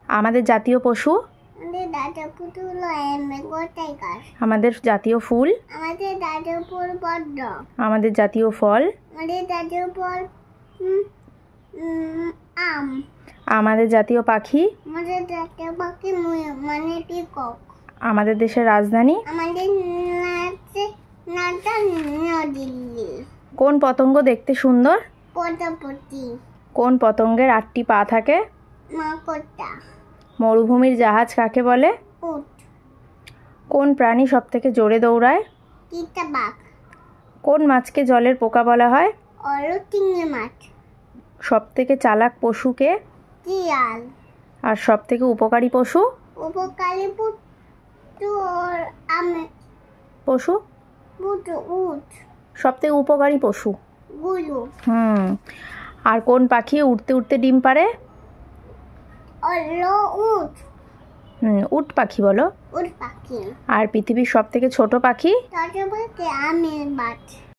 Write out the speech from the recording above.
আমাদের জাতীয় পশু। আমাদের জাতীয় পশু হলো বেঙ্গল টাইগার। আমাদের জাতীয় ফুল। আমাদের জাতীয় ফুল পদ্ম। আমাদের জাতীয় ফল। আমাদের জাতীয় ফল আম। আমাদের জাতীয় পাখি। আমাদের জাতীয় পাখি মানে পিকক। আমাদের দেশের রাজধানী। আমাদের দিল্লি। কোন পতঙ্গ দেখতে সুন্দর? প্রজাপতি। কোন পতঙ্গের 8টি পা থাকে? মাকড়সা। মরুভূমির জাহাজ কাকে বলে? উট। কোন প্রাণী সবথেকে জোরে দৌড়ায়? চিতাবাঘ। কোন মাছকে জলের পোকা বলা হয়? চিংড়ি মাছ। সবথেকে চালাক পশুকে? শিয়াল। আর সবথেকে উপকারী পশু? উপকারী পশু উট। সবথেকে উপকারী পশু গুরু। আর কোন পাখি উড়তে উড়তে ডিম পাড়ে? উট। উট পাখি বলো। উট পাখি। আর পৃথিবীর সবথেকে ছোট পাখি? আমের বাজ।